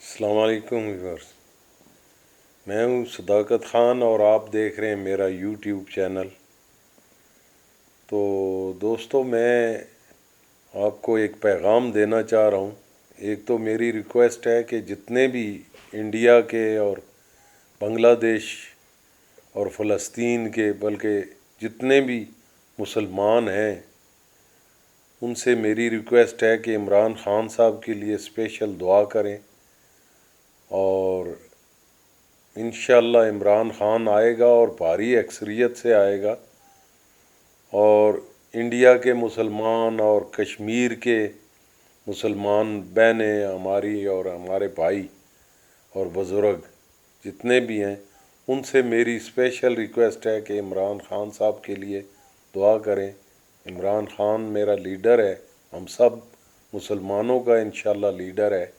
अस्सलाम वालेकुम व्यूअर्स। मैं हूँ सदाकत ख़ान और आप देख रहे हैं मेरा यूट्यूब चैनल। तो दोस्तों, मैं आपको एक पैगाम देना चाह रहा हूँ। एक तो मेरी रिक्वेस्ट है कि जितने भी इंडिया के और बांग्लादेश और फ़लस्तीन के, बल्कि जितने भी मुसलमान हैं, उनसे मेरी रिक्वेस्ट है कि इमरान ख़ान साहब के लिए स्पेशल दुआ करें। और इंशाअल्लाह इमरान ख़ान आएगा और भारी अक्सरियत से आएगा। और इंडिया के मुसलमान और कश्मीर के मुसलमान बहनें हमारी और हमारे भाई और बुज़ुर्ग जितने भी हैं, उनसे मेरी स्पेशल रिक्वेस्ट है कि इमरान ख़ान साहब के लिए दुआ करें। इमरान ख़ान मेरा लीडर है, हम सब मुसलमानों का इंशाअल्लाह लीडर है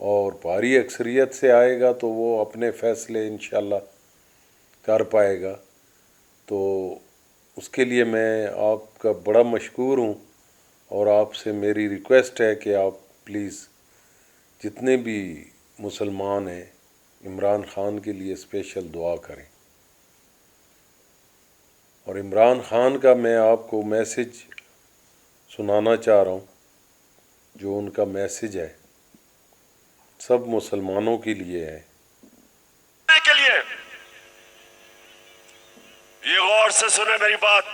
और भारी अक्सरियत से आएगा तो वो अपने फ़ैसले इंशाअल्लाह कर पाएगा। तो उसके लिए मैं आपका बड़ा मशकूर हूँ और आपसे मेरी रिक्वेस्ट है कि आप प्लीज़ जितने भी मुसलमान हैं, इमरान ख़ान के लिए स्पेशल दुआ करें। और इमरान ख़ान का मैं आपको मैसेज सुनाना चाह रहा हूँ, जो उनका मैसेज है सब मुसलमानों के लिए है। के लिए ये गौर से सुने मेरी बात।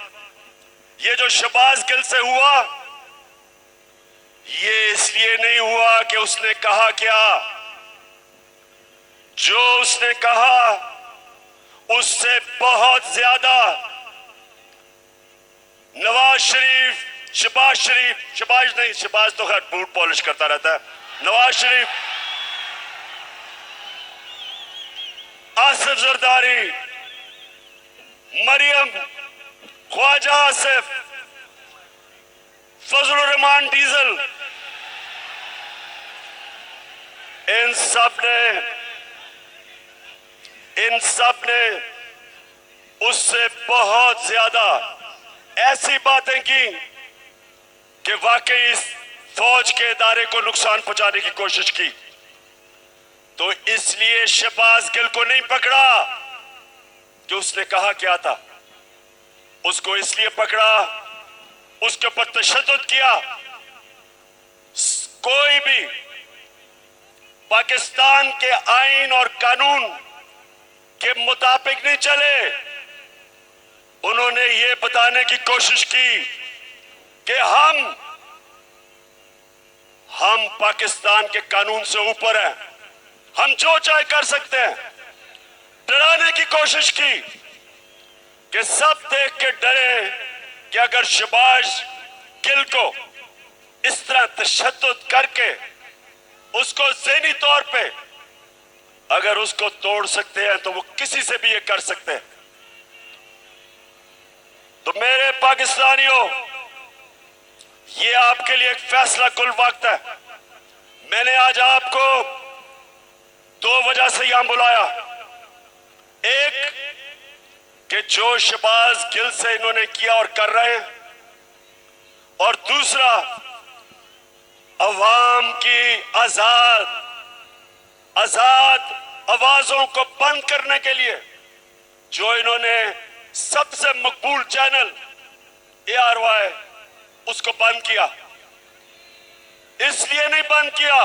ये जो शहबाज गिल से हुआ, ये इसलिए नहीं हुआ कि उसने कहा क्या। जो उसने कहा उससे बहुत ज्यादा नवाज शरीफ, शहबाज नहीं, शहबाज तो खैर बूट पॉलिश करता रहता है। नवाज शरीफ, आसिफ जरदारी, मरियम, ख्वाजा आसिफ, फजलुर रहमान डीजल, इन सब ने उससे बहुत ज्यादा ऐसी बातें की कि वाकई इस फौज के इदारे को नुकसान पहुंचाने की कोशिश की। तो इसलिए शहबाज गिल को नहीं पकड़ा कि उसने कहा क्या था, उसको इसलिए पकड़ा, उसके ऊपर तशद्दुद किया। कोई भी पाकिस्तान के आईन और कानून के मुताबिक नहीं चले। उन्होंने ये बताने की कोशिश की कि हम पाकिस्तान के कानून से ऊपर हैं, हम जो चाहे कर सकते हैं। डराने की कोशिश की कि सब देख के डरे कि अगर शहबाज गिल को इस तरह तशद्दुद करके उसको ज़हनी तौर पे अगर उसको तोड़ सकते हैं तो वो किसी से भी ये कर सकते हैं। तो मेरे पाकिस्तानियों, ये आपके लिए एक फैसला कुल वक्त है। मैंने आज आपको दो वजह से यहां बुलाया। एक कि जो शहबाज गिल से इन्होंने किया और कर रहे हैं, और दूसरा अवाम की आजाद आवाजों को बंद करने के लिए जो इन्होंने सबसे मकबूल चैनल ARY उसको बंद किया। इसलिए नहीं बंद किया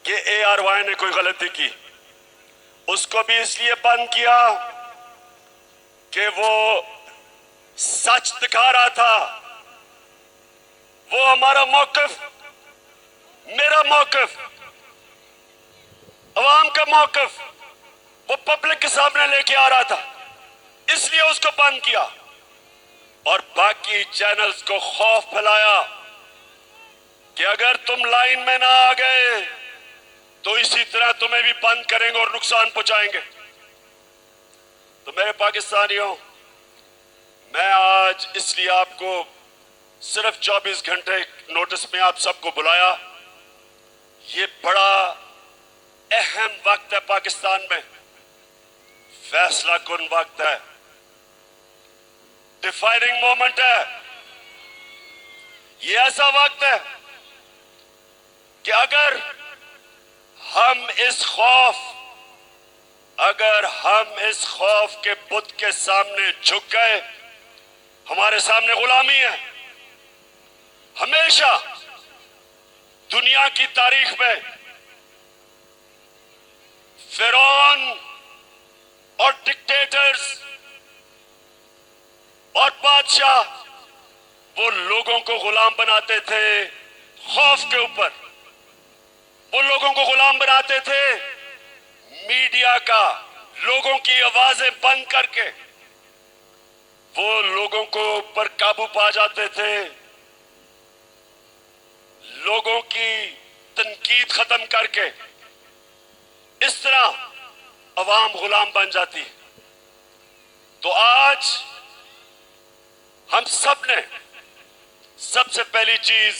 कि ARY ने कोई गलती की। उसको भी इसलिए बंद किया कि वो सच दिखा रहा था। वो हमारा मौकिफ, मेरा मौकिफ, अवाम का मौकिफ वो पब्लिक के सामने लेके आ रहा था, इसलिए उसको बंद किया। और बाकी चैनल्स को खौफ फैलाया कि अगर तुम लाइन में ना आ गए तो इसी तरह तुम्हें भी बंद करेंगे और नुकसान पहुंचाएंगे। तो मेरे पाकिस्तानियों, मैं आज इसलिए आपको सिर्फ 24 घंटे नोटिस में आप सबको बुलाया। ये बड़ा अहम वक्त है पाकिस्तान में, फैसला कुन वक्त है, डिफाइनिंग मोमेंट है। ये ऐसा वक्त है कि अगर हम इस खौफ के बुत के सामने झुक गए, हमारे सामने गुलामी है। हमेशा दुनिया की तारीख में फिरौन और डिक्टेटर्स और बादशाह वो लोगों को गुलाम बनाते थे खौफ के ऊपर। वो लोगों को गुलाम बनाते थे मीडिया का, लोगों की आवाजें बंद करके वो लोगों को ऊपर काबू पा जाते थे, लोगों की तनकीद खत्म करके। इस तरह अवाम गुलाम बन जाती है। तो आज हम सब ने सबसे पहली चीज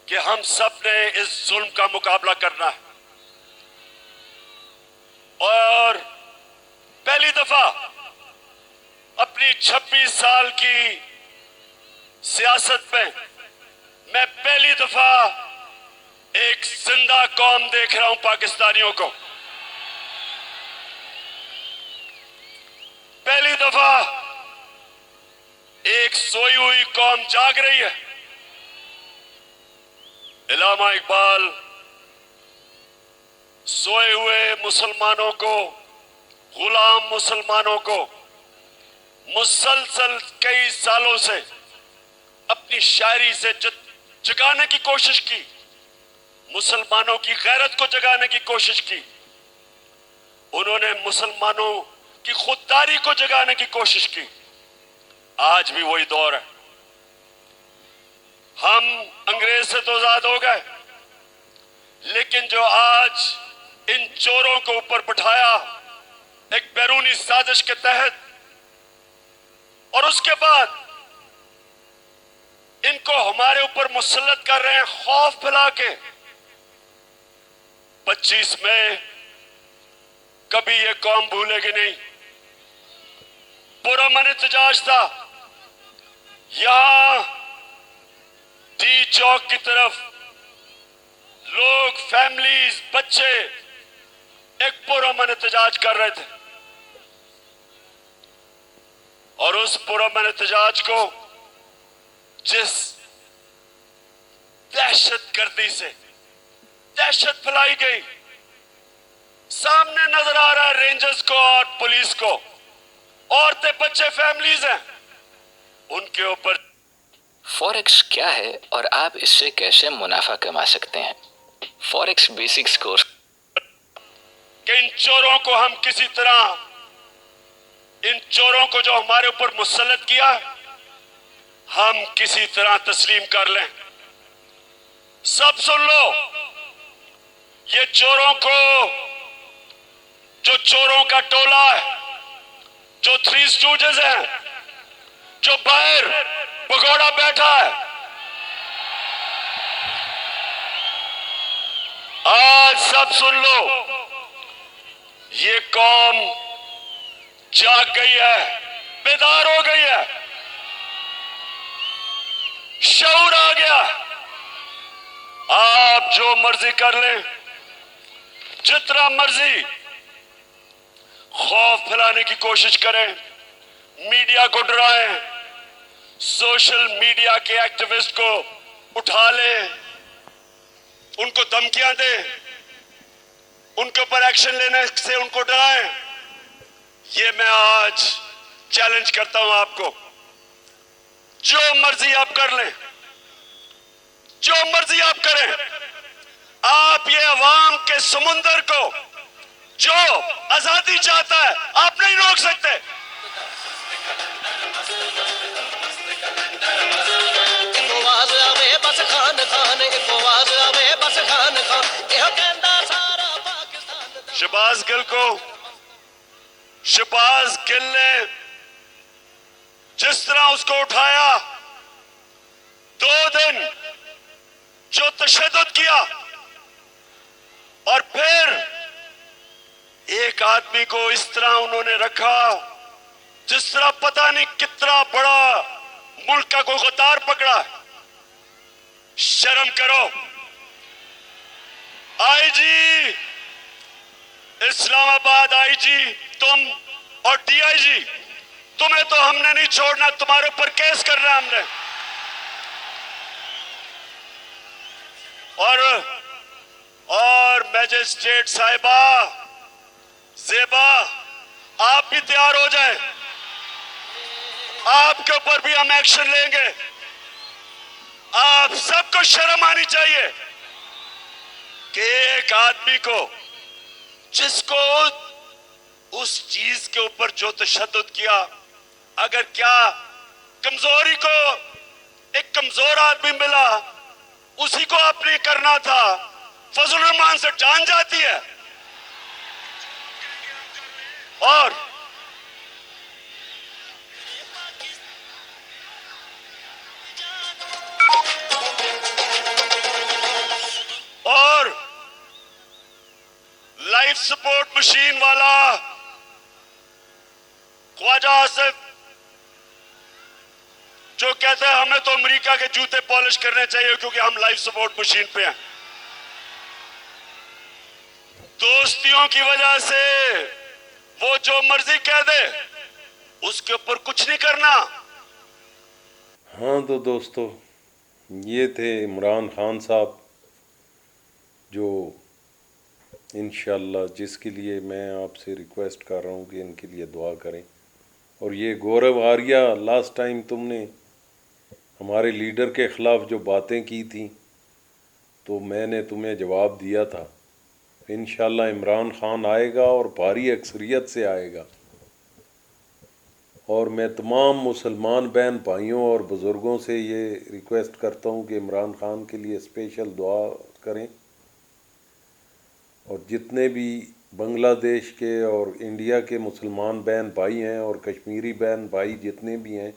कि हम सब ने इस जुल्म का मुकाबला करना है। और पहली दफा अपनी 26 साल की सियासत में मैं पहली दफा एक जिंदा कौम देख रहा हूं, पाकिस्तानियों को। पहली दफा एक सोई हुई कौम जाग रही है। इल्लामा इकबाल सोए हुए मुसलमानों को, गुलाम मुसलमानों को मुसलसल कई सालों से अपनी शायरी से जगाने की कोशिश की, मुसलमानों की गैरत को जगाने की कोशिश की। उन्होंने मुसलमानों की खुददारी को जगाने की कोशिश की। आज भी वही दौर है। हम अंग्रेज से तो आजाद हो गए, लेकिन जो आज इन चोरों को ऊपर बिठाया एक बैरूनी साजिश के तहत, और उसके बाद इनको हमारे ऊपर मुसल्लत कर रहे हैं खौफ फैला के। 25 मई कभी ये कौम भूलेगी नहीं। पुरअमन एहतजाज था। यहां डी चौक की तरफ लोग, फैमिलीज, बच्चे एक पुरअमन एहतजाज कर रहे थे, और उस पुरअमन एहतजाज को जिस दहशतगर्दी से दहशत फैलाई गई, सामने नजर आ रहा है रेंजर्स को और पुलिस को। औरतें, बच्चे, फैमिलीज हैं, उनके ऊपर। फॉरेक्स क्या है और आप इससे कैसे मुनाफा कमा सकते हैं? Forex basics course. इन चोरों को हम किसी तरह, इन चोरों को जो हमारे ऊपर मुसल्लत किया, हम किसी तरह तस्लीम कर लें। सब सुन लो, ये चोरों को, जो चोरों का टोला है, जो थ्री स्टूजेस हैं, जो बाहर भगोड़ा बैठा है, आज सब सुन लो, ये कौम जाग गई है, बेदार हो गई है, शऊर आ गया। आप जो मर्जी कर लें, जितना मर्जी खौफ फैलाने की कोशिश करें, मीडिया को डराएं, सोशल मीडिया के एक्टिविस्ट को उठा लें, उनको धमकियां दें, उनके ऊपर एक्शन लेने से उनको डराएं। ये मैं आज चैलेंज करता हूं आपको। जो मर्जी आप कर लें, जो मर्जी आप करें, आप ये अवाम के समुंदर को जो आजादी चाहता है, आप नहीं रोक सकते। शहबाज गिल को, शहबाज गिल ने जिस तरह उसको उठाया, 2 दिन जो तशद्दुद किया, और फिर एक आदमी को इस तरह उन्होंने रखा जिस तरह पता नहीं कितना बड़ा मुल्क का कोई गद्दार पकड़ा है। शर्म करो। आईजी इस्लामाबाद, आईजी तुम और डीआईजी, तुम्हें तो हमने नहीं छोड़ना, तुम्हारे ऊपर केस करना हमने। और मैजिस्ट्रेट साहिबा ज़ेबा, आप भी तैयार हो जाए, आपके ऊपर भी हम एक्शन लेंगे। आप सबको शर्म आनी चाहिए कि एक आदमी को, जिसको उस चीज के ऊपर जो तशद्दुद किया, अगर क्या कमजोरी को एक कमजोर आदमी मिला, उसी को आपने करना था। फजल रहमान से जान जाती है। और लाइफ सपोर्ट मशीन वाला ख्वाजा आसिफ, जो कहते हैं हमें तो अमेरिका के जूते पॉलिश करने चाहिए क्योंकि हम लाइफ सपोर्ट मशीन पे हैं। दोस्तियों की वजह से वो जो मर्जी कह दे, उसके ऊपर कुछ नहीं करना। हाँ तो दोस्तों, ये थे इमरान खान साहब, जो इंशाल्लाह जिसके लिए मैं आपसे रिक्वेस्ट कर रहा हूँ कि इनके लिए दुआ करें। और ये गौरव आर्या, लास्ट टाइम तुमने हमारे लीडर के ख़िलाफ़ जो बातें की थी, तो मैंने तुम्हें जवाब दिया था। इंशाल्लाह इमरान खान आएगा और भारी अक्सरियत से आएगा। और मैं तमाम मुसलमान बहन भाइयों और बुज़ुर्गों से ये रिक्वेस्ट करता हूँ कि इमरान खान के लिए स्पेशल दुआ करें। और जितने भी बांग्लादेश के और इंडिया के मुसलमान बहन भाई हैं और कश्मीरी बहन भाई जितने भी हैं,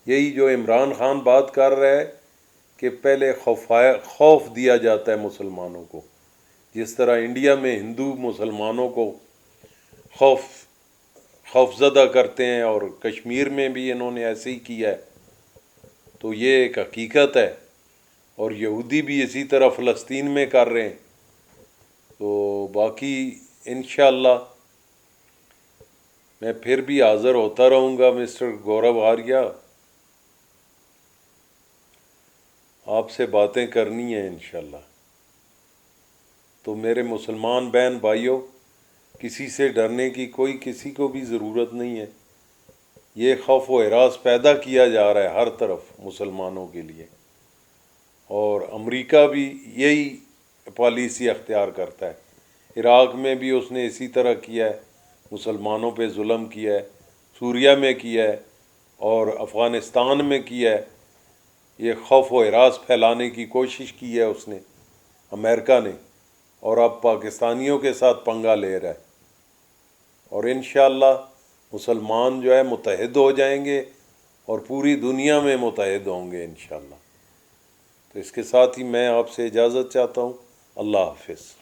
यही जो इमरान खान बात कर रहा है कि पहले खौफ दिया जाता है मुसलमानों को, जिस तरह इंडिया में हिंदू मुसलमानों को खौफज़दा करते हैं और कश्मीर में भी इन्होंने ऐसे ही किया है। तो ये एक हकीकत है। और यहूदी भी इसी तरह फ़लस्तीन में कर रहे हैं। तो बाकी इंशाअल्लाह मैं फिर भी हाज़िर होता रहूँगा। मिस्टर गौरव आर्या, आपसे बातें करनी है इंशाअल्लाह। तो मेरे मुसलमान बहन भाइयों, किसी से डरने की कोई किसी को भी ज़रूरत नहीं है। ये खौफ व हिरास पैदा किया जा रहा है हर तरफ मुसलमानों के लिए। और अमेरिका भी यही पॉलिसी अख्तियार करता है। इराक़ में भी उसने इसी तरह किया है, मुसलमानों पे जुल्म किया है, सूरिया में किया है और अफ़गानिस्तान में किया है। ये खौफ व हिरास फैलाने की कोशिश की है उसने, अमेरिका ने, और अब पाकिस्तानियों के साथ पंगा ले रहा है। और इंशाअल्लाह मुसलमान जो है मुत्तहिद हो जाएंगे और पूरी दुनिया में मुत्तहिद होंगे इंशाअल्लाह। तो इसके साथ ही मैं आपसे इजाज़त चाहता हूँ। अल्लाह हाफ़िज़।